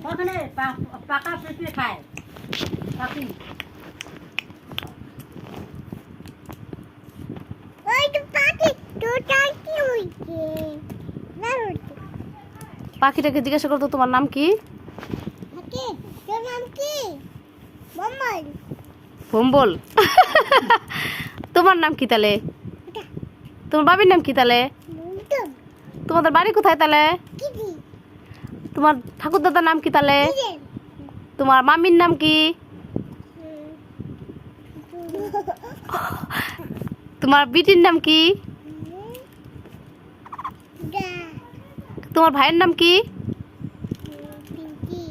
ওখানে পাকা পেঁপে খায় পাখি। ওই তো পাখি দুটো কি হইছে না হইছে পাখিটাকে জিজ্ঞাসা করতো তোমার নাম কি? পাখি তোর নাম কি? মাম্মাই ভম্বল। তোমার নাম কি তাহলে? তোমার বাবির নাম কি তাহলে? মুন্টুম তোমাদের বাড়ি কোথায় তাহলে? কি দি তোমার ঠাকুর দাদার নাম কি তাহলে? কি তোমার মামির নাম কি? তোমার বিটির নাম কি? দা তোমার ভাইয়ের নাম কি? পিঙ্কি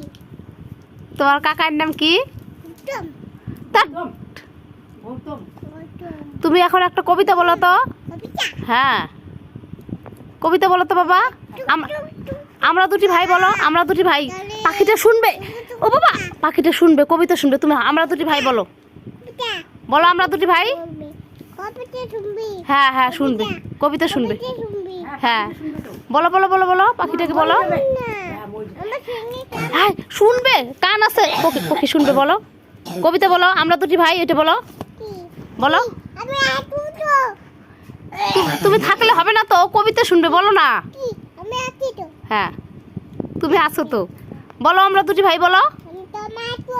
তোমার কাকার নাম কি? মুন্টুম তা- গৌতম মুন্টুম তুমি এখন একটা কবিতা বলো তো। কবিতা হ্যাঁ, কবিতা বলো তো বাবা। আমরা দুটি ভাই বলো, আমরা দুটি ভাই। পাখিটা শুনবে। ও বাবা, পাখিটা শুনবে, কবিতা শুনবে। তুমি আমরা দুটি ভাই বলো, কবিতা বলো আমরা দুটি ভাই। কবিতা শুনবি হ্যাঁ হ্যাঁ শুনবে, কবিতা শুনবে। কবিতা শুনবি হ্যাঁ শুনবে তো। বলো বলো বলো বলো, পাখিটাকে বলো। না হ্যাঁ, বলছি। আমরা শুনি হ্যাঁ শুনবে, কান আছে। পক্ষী পক্ষী শুনবে, বলো কবিতা বলো। আমরা দুটি ভাই, এটা বলো কি বলো। আমি আছি তো তুমি থাকলে হবে না তো, কবিতা শুনবে, বলো না। কি আমি আছি তো হ্যাঁ তুমি আছো তো, বলো আমরা দুটি ভাই বলো। আমি তো মারবো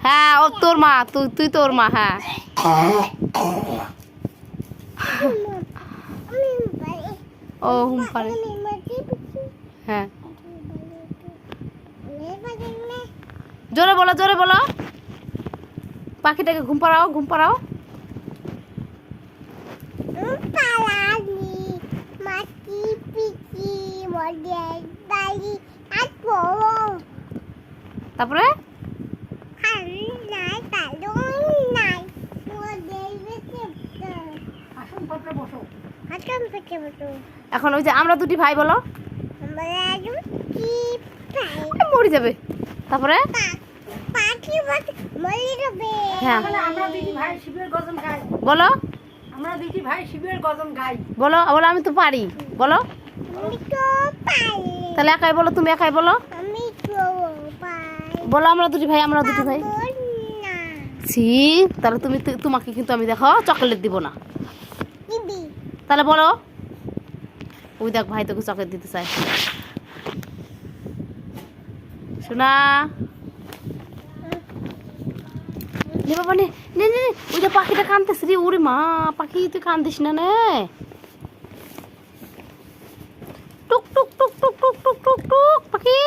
হ্যাঁ ও তোর মা, তুই তুই তোর মা। হ্যাঁ আমি পারি ও হুম পারে। আমি মারতে পিছি হ্যাঁ নে পারি নে জোরে বলো, জোরে বলো। পাখিটাকে ঘুম পাড়াও, ঘুম পাড়াও। পালানি মাটি পিছি মডে বাড়ি আতো তারপরে খান নাই পালো নাই মডে বেশি আসনপত্রে বসো। হাতম পেতে বসো এখন ওই যে আমরা দুটি ভাই বলো। আমরা আজু কি পাই মরে যাবে। তারপরে পাখি বাচ্চা মরে যাবে হ্যাঁ তাহলে আমরা দুটি ভাই শিবের গজন গাই। বলো, আমরা দুটি ভাই শিবের গজন গাই। বলো বলো। আমি তো পারি, বলো। আমি তো পাই তাহলে একাই বলো, তুমি একাই বলো। আমি তো পাই বলো আমরা দুটি ভাই, আমরা দুটি ভাই। পাবো না ছি, তাহলে তুমি তোমাকে কিন্তু আমি দেখো চকলেট দিব না। দিবি তাহলে বলো। ওই দেখ ভাই তোকে চকলেট দিতে চাই। শোনা নে বাবা, নে নে নে নে। ওই যে পাখিটা কানতেছে রে। ওরে মা, পাখি তুই কান্দিস না নে। টুক টুক টুক টুক টুক টুক টুক টুক পাখি।